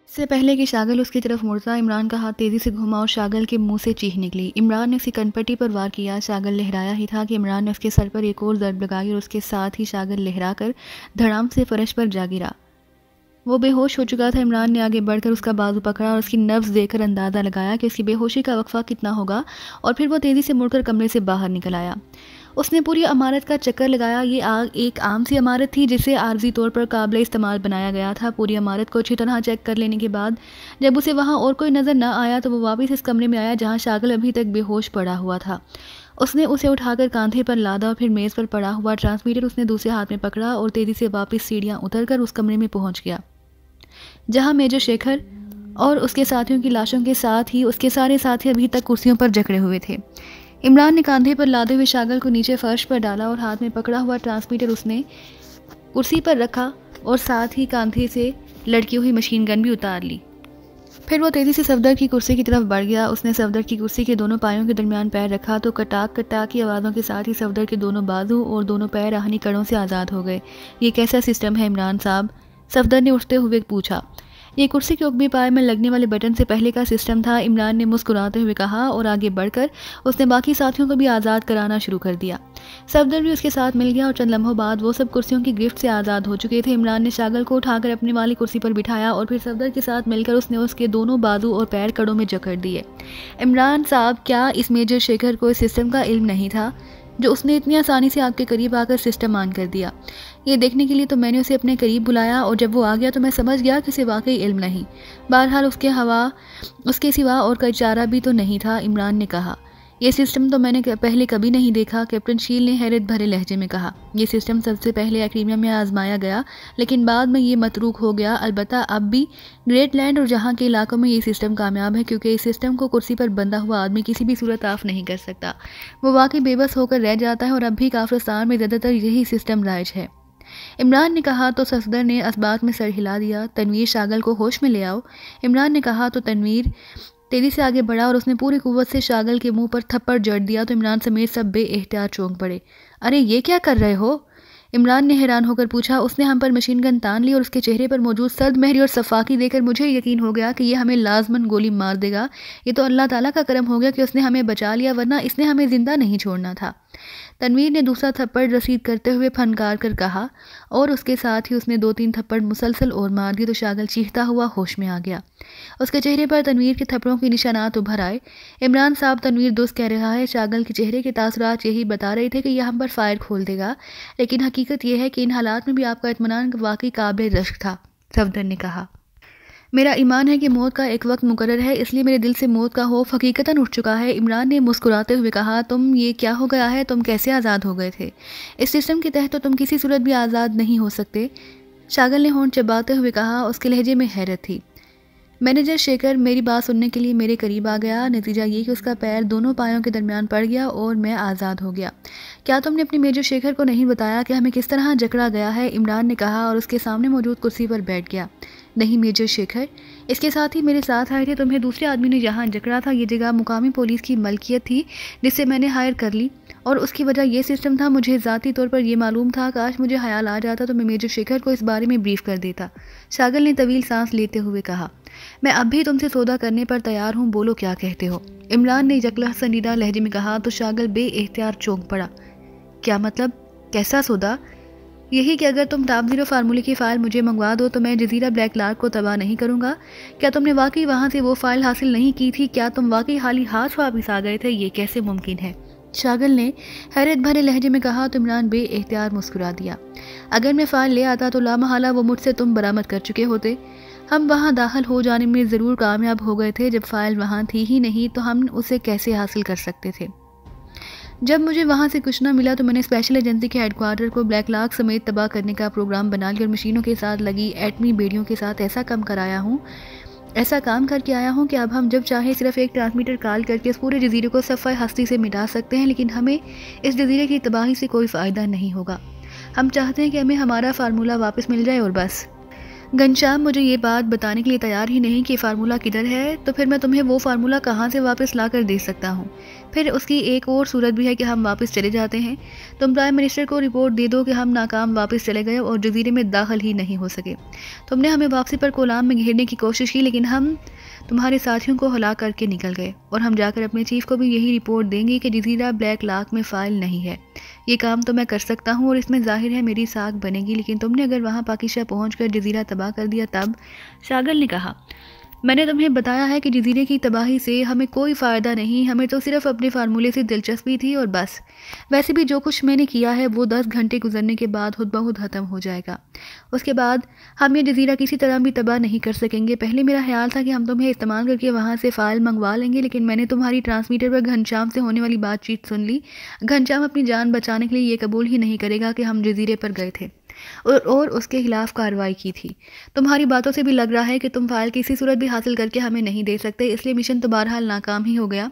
इससे पहले कि शागल उसकी तरफ मुड़ता, इमरान का हाथ तेज़ी से घुमा और शागल के मुंह से चीख निकली। इमरान ने उसकी कनपट्टी पर वार किया। शागल लहराया ही था कि इमरान ने उसके सर पर एक और ज़रब लगाई और उसके साथ ही शागल लहरा कर धड़ाम से फर्श पर जा गिरा। वो बेहोश हो चुका था। इमरान ने आगे बढ़कर उसका बाजू पकड़ा और उसकी नब्ज़ देखकर अंदाज़ा लगाया कि उसकी बेहोशी का वक्फा कितना होगा, और फिर वो तेज़ी से मुड़कर कमरे से बाहर निकल आया। उसने पूरी इमारत का चक्कर लगाया। ये आग एक आम सी इमारत थी जिसे आर्जी तौर पर काबिल इस्तेमाल बनाया गया था। पूरी इमारत को अच्छी तरह चेक कर लेने के बाद जब उसे वहाँ और कोई नज़र न आया तो वो वापस इस कमरे में आया जहाँ शागल अभी तक बेहोश पड़ा हुआ था। उसने उसे उठाकर कांधे पर लादा और फिर मेज़ पर पड़ा हुआ ट्रांसमीटर उसने दूसरे हाथ में पकड़ा और तेज़ी से वापस सीढ़ियाँ उतरकर उस कमरे में पहुँच गया जहाँ मेजर शेखर और उसके साथियों की लाशों के साथ ही उसके सारे साथी अभी तक कुर्सियों पर जकड़े हुए थे। इमरान ने कांधे पर लादे हुए शागल को नीचे फर्श पर डाला और हाथ में पकड़ा हुआ ट्रांसमीटर उसने कुर्सी पर रखा और साथ ही कांधे से लटकी हुई मशीन गन भी उतार ली। फिर वो तेज़ी से सफदर की कुर्सी की तरफ बढ़ गया। उसने सफदर की कुर्सी के दोनों पायों के दरमियान पैर रखा तो कटाक कटाक की आवाज़ों के साथ ही सफदर के दोनों बाजू और दोनों पैर आहनी कड़ों से आज़ाद हो गए। ये कैसा सिस्टम है इमरान साहब? सफदर ने उठते हुए पूछा। ये कुर्सी के उकबी पाए में लगने वाले बटन से पहले का सिस्टम था, इमरान ने मुस्कुराते हुए कहा, और आगे बढ़कर उसने बाकी साथियों को भी आज़ाद कराना शुरू कर दिया। सफदर भी उसके साथ मिल गया और चंद लम्हों बाद वो सब कुर्सियों की गिरफ्त से आज़ाद हो चुके थे। इमरान ने शागल को उठाकर अपने वाली कुर्सी पर बिठाया और फिर सफदर के साथ मिलकर उसने उसके दोनों बाजू और पैर कड़ों में जकड़ दिए। इमरान साहब, क्या इस मेजर शेखर को इस सिस्टम का इल्म नहीं था जो उसने इतनी आसानी से आपके करीब आकर सिस्टम ऑन कर दिया? ये देखने के लिए तो मैंने उसे अपने करीब बुलाया और जब वो आ गया तो मैं समझ गया कि उसे वाकई इल्म नहीं। बहरहाल उसके सिवा और कोई चारा भी तो नहीं था। इमरान ने कहा, यह सिस्टम तो मैंने पहले कभी नहीं देखा। कैप्टन शील ने हैरत भरे लहजे में कहा, यह सिस्टम सबसे पहले एक्रीमिया में आजमाया गया लेकिन बाद में ये मतरूक हो गया। अलबत्ता अब भी ग्रेट लैंड और जहाँ के इलाकों में ये सिस्टम कामयाब है क्योंकि इस सिस्टम को कुर्सी पर बंधा हुआ आदमी किसी भी सूरत ऑफ नहीं कर सकता। वो वाकई बेबस होकर रह जाता है और अब भी काफिरस्तान में ज़्यादातर यही सिस्टम राइज है। इमरान ने कहा तो सफदर ने असबात में सर हिला दिया। तनवीर, शागल को होश में ले आओ। इमरान ने कहा तो तनवीर तेजी से आगे बढ़ा और उसने पूरी कुव्वत से शागल के मुंह पर थप्पड़ जड़ दिया तो इमरान समेत सब बेएहतियात चौंक पड़े। अरे ये क्या कर रहे हो? इमरान ने हैरान होकर पूछा। उसने हम पर मशीन गन तान ली और उसके चेहरे पर मौजूद सर्द मेहरी और सफाकी देखकर मुझे यकीन हो गया कि ये हमें लाजमन गोली मार देगा। ये तो अल्लाह ताला का करम हो गया कि उसने हमें बचा लिया, वरना इसने हमें जिंदा नहीं छोड़ना था। तनवीर ने दूसरा थप्पड़ रसीद करते हुए फनकार कर कहा और उसके साथ ही उसने 2-3 थप्पड़ मुसलसल और मार दिए तो शागल चीखता हुआ होश में आ गया। उसके चेहरे पर तनवीर के थप्पड़ों के निशानात उभर आए। इमरान साहब, तनवीर दुरुस्त कह रहा है। शागल के चेहरे के तासुरात यही बता रहे थे कि यह हम पर फायर खोल देगा, लेकिन हकीकत यह है कि इन हालात में भी आपका इत्मीनान वाकई काबिल रश्क था। सफदर ने कहा, मेरा ईमान है कि मौत का एक वक्त मुकर्रर है, इसलिए मेरे दिल से मौत का खौफ हकीकतन उठ चुका है। इमरान ने मुस्कुराते हुए कहा, तुम ये क्या हो गया है? तुम कैसे आज़ाद हो गए थे? इस सिस्टम के तहत तो तुम किसी सूरत भी आज़ाद नहीं हो सकते। शागल ने होंठ चबाते हुए कहा। उसके लहजे में हैरत थी। मैनेजर शेखर मेरी बात सुनने के लिए मेरे करीब आ गया। नतीजा ये कि उसका पैर दोनों पायों के दरमियान पड़ गया और मैं आज़ाद हो गया। क्या तुमने अपने मेजर शेखर को नहीं बताया कि हमें किस तरह जकड़ा गया है? इमरान ने कहा और उसके सामने मौजूद कुर्सी पर बैठ गया। नहीं मेजर शेखर, इसके साथ ही मेरे साथ आए थे। तुम्हें दूसरे आदमी ने जहाँ जकड़ा था ये जगह मुकामी पुलिस की मलकियत थी जिससे मैंने हायर कर ली और उसकी वजह ये सिस्टम था। मुझे ज़ाती तौर पर यह मालूम था। काश मुझे ख्याल आ जाता तो मैं मेजर शेखर को इस बारे में ब्रीफ कर देता। शागल ने तवील सांस लेते हुए कहा, मैं अब भी तुमसे सौदा करने पर तैयार हूँ, बोलो क्या कहते हो? इमरान ने जकला संजीदा लहजे में कहा तो शागल बेएहतियात चौंक पड़ा। क्या मतलब? कैसा सौदा? यही कि अगर तुम टॉप 0 फार्मूले की फ़ाइल मुझे मंगवा दो तो मैं जजीरा ब्लैक लार्क को तबाह नहीं करूँगा। क्या तुमने वाकई वहाँ से वो फ़ाइल हासिल नहीं की थी? क्या तुम वाकई हाली हाथ वापस आ गए थे? ये कैसे मुमकिन है? शागल ने हैरत भरे लहजे में कहा तो इमरान बेएहतियात मुस्कुरा दिया। अगर मैं फ़ाइल ले आता तो लामहला वो मुझसे तुम बरामद कर चुके होते। हम वहाँ दाखिल हो जाने में ज़रूर कामयाब हो गए थे। जब फ़ाइल वहाँ थी ही नहीं तो हम उसे कैसे हासिल कर सकते थे? जब मुझे वहाँ से कुछ ना मिला तो मैंने स्पेशल एजेंसी के हेडक्वार्टर को ब्लैक लार्क समेत तबाह करने का प्रोग्राम बना लिया और मशीनों के साथ लगी एटमी बेड़ियों के साथ ऐसा काम करके आया हूँ कि अब हम जब चाहें सिर्फ एक ट्रांसमीटर कॉल करके इस पूरे जजीरे को सफ़ाए हस्ती से मिटा सकते हैं, लेकिन हमें इस जजीरे की तबाही से कोई फ़ायदा नहीं होगा। हम चाहते हैं कि हमें हमारा फार्मूला वापस मिल जाए और बस। घनश्याम मुझे ये बात बताने के लिए तैयार ही नहीं कि फार्मूला किधर है, तो फिर मैं तुम्हें वो फार्मूला कहाँ से वापस ला कर दे सकता हूँ। फिर उसकी एक और सूरत भी है कि हम वापस चले जाते हैं। तुम प्राइम मिनिस्टर को रिपोर्ट दे दो कि हम नाकाम वापस चले गए और जजीरे में दाखिल ही नहीं हो सके। तुमने हमें वापसी पर कोलाम में घेरने की कोशिश की, लेकिन हम तुम्हारे साथियों को हला करके निकल गए और हम जाकर अपने चीफ को भी यही रिपोर्ट देंगे कि जजीरा ब्लैक लाक में फ़ाइल नहीं है। ये काम तो मैं कर सकता हूँ और इसमें जाहिर है मेरी साख बनेगी, लेकिन तुमने अगर वहाँ पाकिस्तान पहुँचकर जजीरा तबाह कर दिया तब। शागल ने कहा, मैंने तुम्हें बताया है कि जजीरे की तबाही से हमें कोई फ़ायदा नहीं, हमें तो सिर्फ अपने फार्मूले से दिलचस्पी थी और बस। वैसे भी जो कुछ मैंने किया है वो 10 घंटे गुजरने के बाद खुद ब खुद ख़त्म हो जाएगा। उसके बाद हम ये जजीरा किसी तरह भी तबाह नहीं कर सकेंगे। पहले मेरा ख्याल था कि हम तुम्हें इस्तेमाल करके वहाँ से फ़ाइल मंगवा लेंगे, लेकिन मैंने तुम्हारी ट्रांसमीटर पर घनश्याम से होने वाली बातचीत सुन ली। घनश्याम अपनी जान बचाने के लिए ये कबूल ही नहीं करेगा कि हम जजीरे पर गए थे और उसके खिलाफ कार्रवाई की थी। तुम्हारी बातों से भी लग रहा है कि तुम फाइल किसी सूरत भी हासिल करके हमें नहीं दे सकते, इसलिए मिशन तो बहरहाल नाकाम ही हो गया।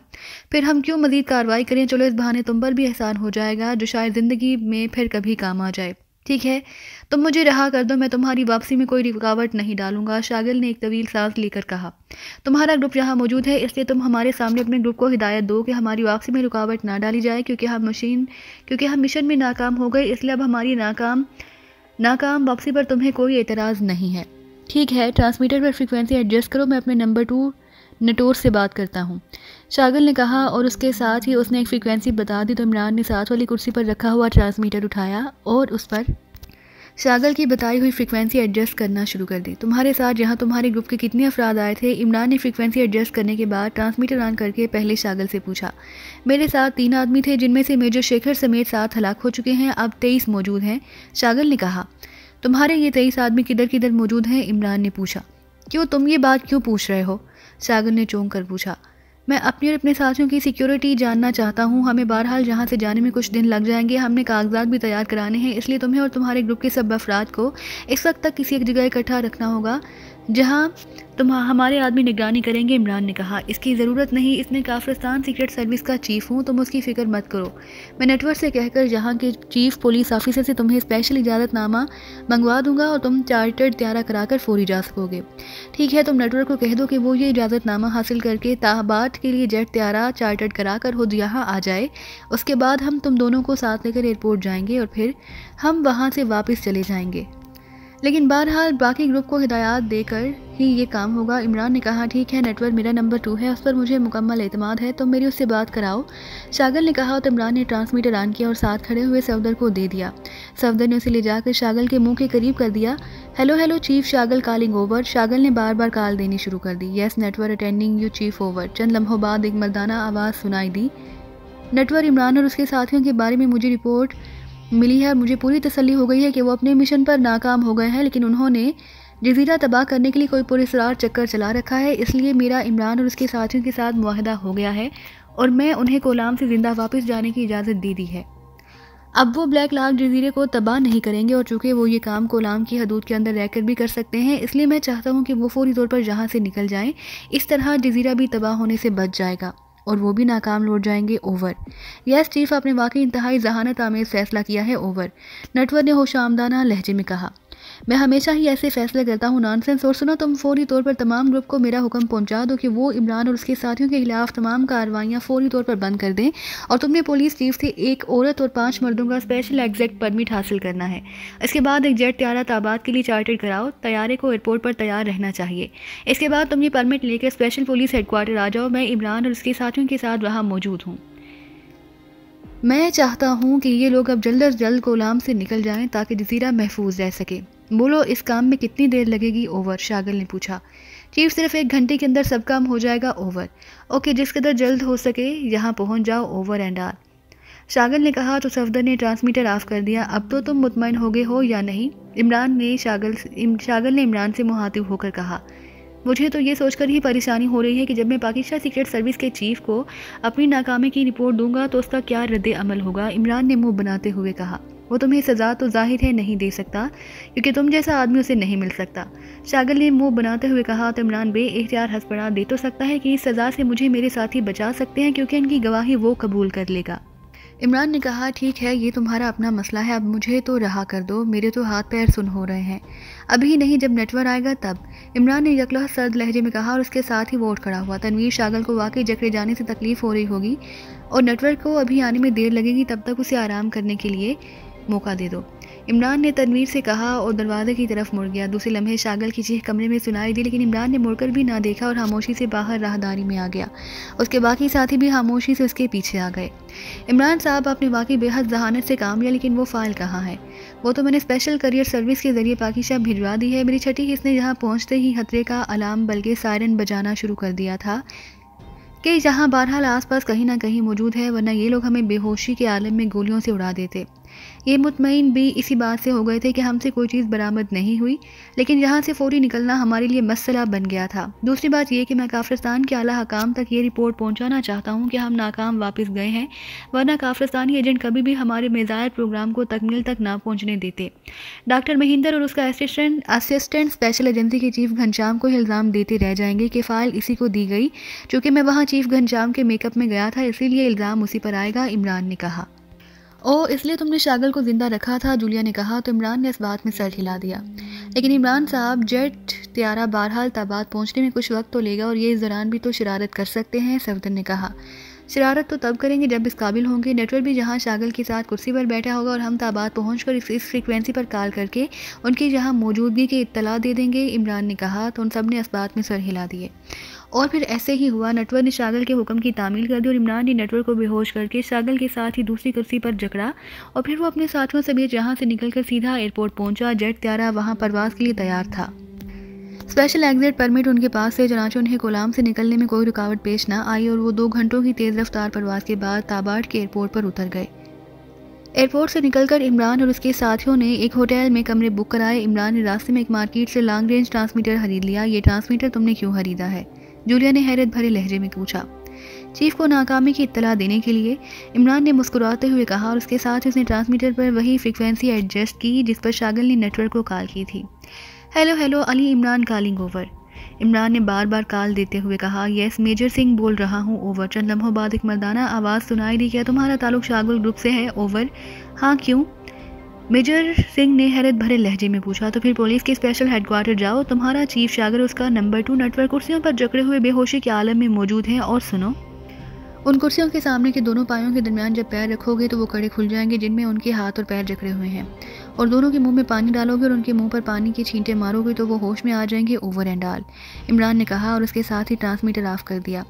फिर हम क्यों मजीद कार्रवाई करें? चलो इस बहाने तुम पर भी एहसान हो जाएगा जो शायद ज़िंदगी में फिर कभी काम आ जाए। ठीक है, तुम मुझे रहा कर दो, मैं तुम्हारी वापसी में कोई रुकावट नहीं डालूंगा। शागिल ने एक तवील सांस लेकर कहा, तुम्हारा ग्रुप यहाँ मौजूद है, इसलिए तुम हमारे सामने अपने ग्रुप को हिदायत दो कि हमारी वापसी में रुकावट ना डाली जाए, क्योंकि हम मिशन में नाकाम हो गए, इसलिए अब हमारी नाकाम वापसी पर तुम्हें कोई एतराज़ नहीं है। ठीक है, ट्रांसमीटर पर फ्रीक्वेंसी एडजस्ट करो, मैं अपने नंबर 2 नटोर से बात करता हूँ, शागिल ने कहा और उसके साथ ही उसने एक फ्रीक्वेंसी बता दी। तो इमरान ने साथ वाली कुर्सी पर रखा हुआ ट्रांसमीटर उठाया और उस पर शागिल की बताई हुई फ्रीक्वेंसी एडजस्ट करना शुरू कर दी। तुम्हारे साथ जहाँ तुम्हारे ग्रुप के कितने अफराद आए थे? इमरान ने फ्रीक्वेंसी एडजस्ट करने के बाद ट्रांसमीटर ऑन करके पहले शागिल से पूछा। मेरे साथ 3 आदमी थे, जिनमें से मेजर शेखर समेत 7 हलाक हो चुके हैं, अब 23 मौजूद हैं, शागिल ने कहा। तुम्हारे ये 23 आदमी किधर किधर मौजूद हैं? इमरान ने पूछा। क्यों, तुम ये बात क्यों पूछ रहे हो? शागिल ने चौंक कर पूछा। मैं अपनी और अपने साथियों की सिक्योरिटी जानना चाहता हूँ। हमें बहरहाल यहाँ से जाने में कुछ दिन लग जाएंगे, हमने कागजात भी तैयार कराने हैं, इसलिए तुम्हें और तुम्हारे ग्रुप के सब अफराद को इस वक्त तक किसी एक जगह इकट्ठा रखना होगा जहाँ हमारे आदमी निगरानी करेंगे। इमरान ने कहा, इसकी ज़रूरत नहीं, इसमें काफिरस्तान सीक्रेट सर्विस का चीफ हूँ, तुम उसकी फ़िक्र मत करो। मैं नेटवर्क से कहकर यहाँ के चीफ पुलिस ऑफिसर से तुम्हें स्पेशल इजाज़तनामा मंगवा दूंगा और तुम चार्टर्ड त्यारा कराकर फौरी जा सकोगे। ठीक है, तुम नेटवर्क को कह दो कि वो ये इजाज़तनामा हासिल करके ताहबात के लिए जेट त्यारा चार्टर्ड कराकर खुद यहाँ आ जाए। उसके बाद हम तुम दोनों को साथ लेकर एयरपोर्ट जाएंगे और फिर हम वहाँ से वापस चले जाएंगे, लेकिन बहरहाल बाकी ग्रुप को हिदायत देकर ही ये काम होगा। इमरान ने कहा, ठीक है, नेटवर्क मेरा नंबर 2 है, उस पर मुझे मुकम्मल एतमाद है, तुम मेरी उससे बात कराओ। शागिल ने कहा तो इमरान ने ट्रांसमीटर ऑन किया और साथ खड़े हुए सफदर को दे दिया। सफदर ने उसे ले जाकर शागिल के मुंह के करीब कर दिया। Hello hello chief, Shagil calling over. Shagil ने बार बार कॉल देनी शुरू कर दी। Yes network attending you chief over. चंद लम्हों बाद एक मर्दाना आवाज़ सुनाई दी। नेटवर्क, इमरान और उसके साथियों के बारे में मुझे रिपोर्ट मिली है और मुझे पूरी तसल्ली हो गई है कि वो अपने मिशन पर नाकाम हो गए हैं, लेकिन उन्होंने जजीरा तबाह करने के लिए कोई पुरस्कार चक्कर चला रखा है, इसलिए मेरा इमरान और उसके साथियों के साथ मुआहदा हो गया है और मैं उन्हें कोलाम से ज़िंदा वापस जाने की इजाज़त दे दी है। अब वो ब्लैक लाक जजीरे को तबाह नहीं करेंगे और चूँकि वो ये काम कोलाम की हदूद के अंदर रहकर भी कर सकते हैं, इसलिए मैं चाहता हूँ कि वो फौरी तौर पर यहाँ से निकल जाएँ। इस तरह जजीरा भी तबाह होने से बच जाएगा और वो भी नाकाम लौट जाएंगे। ओवर। यस चीफ, आपने वाकई इंतहाई जहानत आमेज फैसला किया है। ओवर। नटवर ने होशामदाना लहजे में कहा, मैं हमेशा ही ऐसे फैसले करता हूँ। नॉनसेंस। और सुनो, तुम फौरी तौर पर तमाम ग्रुप को मेरा हुक्म पहुँचा दो कि वो इमरान और उसके साथियों के खिलाफ तमाम कार्रवाइयाँ फौरी तौर पर बंद कर दें और तुमने पुलिस चीफ से एक औरत और 5 मर्दों का स्पेशल एग्जैक्ट परमिट हासिल करना है। इसके बाद एक जेट त्यारा ताबाद के लिए चार्टर्ड कराओ, तैयारे को एयरपोर्ट पर तैयार रहना चाहिए। इसके बाद तुम ये परमिट लेकर स्पेशल पुलिस हेडक्वार्टर आ जाओ। मैं इमरान और उसके साथियों के साथ वहाँ मौजूद हूँ। मैं चाहता हूँ कि ये लोग अब जल्द अज जल्द कोलाम से निकल जाएं ताकि जजीरा महफूज रह सके। बोलो, इस काम में कितनी देर लगेगी? ओवर। शागिल ने पूछा। चीफ, सिर्फ 1 घंटे के अंदर सब काम हो जाएगा। ओवर। ओके, जिस कदर जल्द हो सके यहाँ पहुँच जाओ। Over and are. शागिल ने कहा तो सफदर ने ट्रांसमीटर ऑफ कर दिया। अब तो तुम मुतमईन हो गए हो या नहीं? शागिल ने इमरान से मुहातिब होकर कहा। मुझे तो ये सोचकर ही परेशानी हो रही है कि जब मैं पाकिस्तान सीक्रेट सर्विस के चीफ को अपनी नाकामी की रिपोर्ट दूंगा तो उसका क्या रद्द अमल होगा। इमरान ने मुंह बनाते हुए कहा, वो तुम्हें सज़ा तो जाहिर है नहीं दे सकता, क्योंकि तुम जैसा आदमी उसे नहीं मिल सकता। शागिल ने मुंह बनाते हुए कहा तो इमरान बे-इख्तियार हंस पड़ा। दे तो सकता है कि इस सज़ा से मुझे मेरे साथी बचा सकते हैं, क्योंकि इनकी गवाही वो कबूल कर लेगा। इमरान ने कहा, ठीक है, ये तुम्हारा अपना मसला है, अब मुझे तो रहा कर दो, मेरे तो हाथ पैर सुन हो रहे हैं। अभी नहीं, जब नेटवर्क आएगा तब, इमरान ने यकलह सर्द लहजे में कहा और उसके साथ ही वो उठ खड़ा हुआ। तनवीर शागल को वाकई जकड़े जाने से तकलीफ हो रही होगी और नेटवर्क को अभी आने में देर लगेगी, तब तक उसे आराम करने के लिए मौका दे दो, इमरान ने तनवीर से कहा और दरवाजे की तरफ मुड़ गया। दूसरे लम्हे शागल की चीख कमरे में सुनाई दी, लेकिन इमरान ने मुड़कर भी ना देखा और खामोशी से बाहर राहदारी में आ गया। उसके बाकी साथी भी खामोशी से उसके पीछे आ गए। इमरान साहब, आपने वाकई बेहद जहानत से काम लिया, लेकिन वो फाइल कहाँ है? वो तो मैंने स्पेशल करियर सर्विस के जरिए पाकिस्तान भिजवा दी है। मेरी छठी हिस्स ने जहाँ पहुँचते ही खतरे का अलार्म बल्कि सायरन बजाना शुरू कर दिया था कि जहाँ बहरहाल आसपास कहीं ना कहीं मौजूद है, वरना ये लोग हमें बेहोशी के आलम में गोलियों से उड़ा देते। ये मुतमईन भी इसी बात से हो गए थे कि हमसे कोई चीज़ बरामद नहीं हुई, लेकिन यहाँ से फौरी निकलना हमारे लिए मसला बन गया था। दूसरी बात यह कि मैं काफिरस्तान के आला हकाम तक ये रिपोर्ट पहुँचाना चाहता हूँ कि हम नाकाम वापस गए हैं, वरना काफिरस्तानी एजेंट कभी भी हमारे मिज़ाइल प्रोग्राम को तकमील तक ना पहुँचने देते। डॉक्टर महिंदर और उसका असिस्टेंट स्पेशल एजेंसी के चीफ घनश्याम को इल्ज़ाम देते रह जाएंगे कि फ़ाइल इसी को दी गई। चूँकि मैं वहाँ चीफ घनश्याम के मेकअप में गया था, इसीलिए इल्ज़ाम उसी पर आएगा, इमरान ने कहा। ओ, इसलिए तुमने शागल को जिंदा रखा था, जूलिया ने कहा। तो इमरान ने इस बात में सर हिला दिया। लेकिन इमरान साहब, जेट त्यारा बहरहाल ताबाद पहुंचने में कुछ वक्त तो लेगा और ये इस दौरान भी तो शरारत कर सकते हैं, सफदर ने कहा। शरारत तो तब करेंगे जब इस काबिल होंगे। नेटवर्क भी जहां शागल के साथ कुर्सी पर बैठा होगा और हम ताबाद पहुंचकर इस फ्रीक्वेंसी पर कॉल करके उनकी जहां मौजूदगी की इत्तला दे देंगे, इमरान ने कहा। तो उन सब ने इस बात में सर हिला दिए। और फिर ऐसे ही हुआ। नेटवर्क ने शागल के हुक्म की तामील कर दी और इमरान ने नेटवर्क को बेहोश करके शागल के साथ ही दूसरी कुर्सी पर जकड़ा और फिर वो अपने साथियों समेत जहां से निकलकर सीधा एयरपोर्ट पहुंचा। जेट त्यारा वहां परवाज के लिए तैयार था। स्पेशल एग्जिट परमिट उनके पास से, चनाचे उन्हें कोलाम से निकलने में कोई रुकावट पेश ना आई और वो 2 घंटों की तेज़ रफ्तार परवाज के बाद ताबाड़ के एयरपोर्ट पर उतर गए। एयरपोर्ट से निकलकर इमरान और उसके साथियों ने एक होटल में कमरे बुक कराए। इमरान ने रास्ते में एक मार्केट से लॉन्ग रेंज ट्रांसमीटर खरीद लिया। ये ट्रांसमीटर तुमने क्यों खरीदा है? जूलिया ने हैरत भरे लहजे में पूछा। चीफ को नाकामी की इत्तला देने के लिए, इमरान ने मुस्कुराते हुए कहा और उसके साथ उसने ट्रांसमीटर पर वही फ्रीक्वेंसी एडजस्ट की जिस पर शागल ने नेटवर्क को कॉल की थी। Hello hello Ali Imran calling over, Imran ने बार बार कॉल देते हुए कहा। यस मेजर सिंह बोल रहा हूँ, ओवर। चंद लम्हों बाद एक मर्दाना आवाज़ सुनाई दी। क्या तुम्हारा ताल्लुक शागल ग्रुप से है? ओवर। हाँ, क्यों? मेजर सिंह ने हैरत भरे लहजे में पूछा। तो फिर पुलिस के स्पेशल हेडक्वार्टर जाओ, तुम्हारा चीफ शागर उसका नंबर 2 नेटवर्क कुर्सियों पर जकड़े हुए बेहोशी के आलम में मौजूद हैं। और सुनो, उन कुर्सियों के सामने के दोनों पायों के दरमियान जब पैर रखोगे तो वो कड़े खुल जाएंगे जिनमें उनके हाथ और पैर जकड़े हुए हैं, और दोनों के मुंह में पानी डालोगे और उनके मुंह पर पानी के छींटे मारोगे तो वो होश में आ जाएंगे। ओवर एंड ऑल, इमरान ने कहा और उसके साथ ही ट्रांसमीटर ऑफ कर दिया।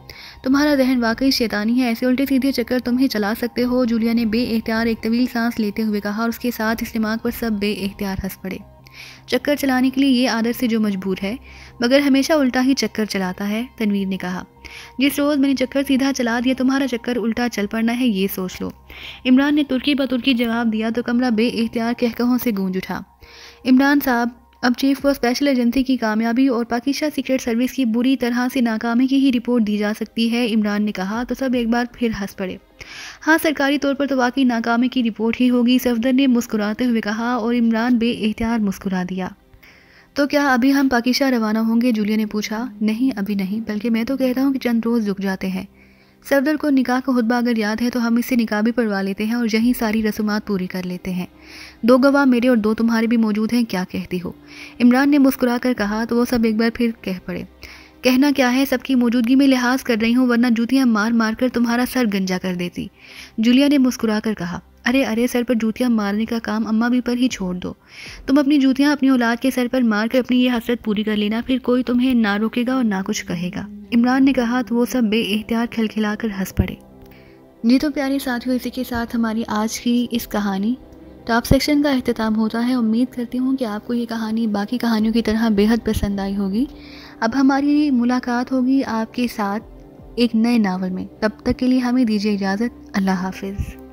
तुम्हारा जहन वाकई शैतानी है, ऐसे उल्टे सीधे चक्कर तुम ही चला सकते हो, जूलिया ने बेएख्तियार एक तवील सांस लेते हुए कहा और उसके साथ इस दिमाग पर सब बेएख्तियार हंस पड़े। चक्कर चलाने के लिए ये आदत से जो मजबूर है, मगर हमेशा उल्टा ही चक्कर चलाता है, तनवीर ने कहा। जिस रोज़ मैंने चक्कर सीधा चला दिया, तुम्हारा चक्कर उल्टा चल पड़ना है, ये सोच लो। इमरान ने तुर्की ब तुर्की जवाब दिया तो कमरा बेइख्तियार कहकहों से गूंज उठा। इमरान साहब, अब चीफ को स्पेशल एजेंसी की कामयाबी और पाकिस्तान सीक्रेट सर्विस की बुरी तरह से नाकामी की ही रिपोर्ट दी जा सकती है, इमरान ने कहा। तो सब एक बार फिर हंस पड़े। हाँ, सरकारी तौर पर तो वाकई नाकामी की रिपोर्ट ही होगी, सफदर ने मुस्कुराते हुए कहा और इमरान बेइख्तियार मुस्कुरा दिया। तो क्या अभी हम पाकिस्तान रवाना होंगे? जूलिया ने पूछा। नहीं, अभी नहीं, बल्कि मैं तो कहता हूँ कि चंद रोज़ रुक जाते हैं। सफदर को निकाह का खुतबा अगर याद है तो हम इससे निकाह भी पढ़वा लेते हैं और यहीं सारी रसूमात पूरी कर लेते हैं। 2 गवाह मेरे और 2 तुम्हारे भी मौजूद हैं, क्या कहती हो? इमरान ने मुस्कुरा कर कहा। तो वो सब एक बार फिर कह पड़े। कहना क्या है, सबकी मौजूदगी में लिहाज कर रही हूँ, वरना जूतियाँ मार मार कर तुम्हारा सर गंजा कर देती, जूलिया ने मुस्कुरा कर कहा। अरे अरे, सर पर जूतियाँ मारने का काम अम्मा भी पर ही छोड़ दो। तुम अपनी जूतियाँ अपनी औलाद के सर पर मार कर अपनी ये हसरत पूरी कर लेना, फिर कोई तुम्हें ना रोकेगा और ना कुछ कहेगा, इमरान ने कहा। तो वो सब बेइख्तियार खिलखिलाकर हंस पड़े। जी तो प्यारे साथियों, इसी के साथ हमारी आज की इस कहानी टॉप सेक्शन का अख्तिताम होता है। उम्मीद करती हूँ कि आपको ये कहानी बाकी कहानियों की तरह बेहद पसंद आई होगी। अब हमारी मुलाकात होगी आपके साथ एक नए नावल में। तब तक के लिए हमें दीजिए इजाज़त। अल्लाह हाफिज़।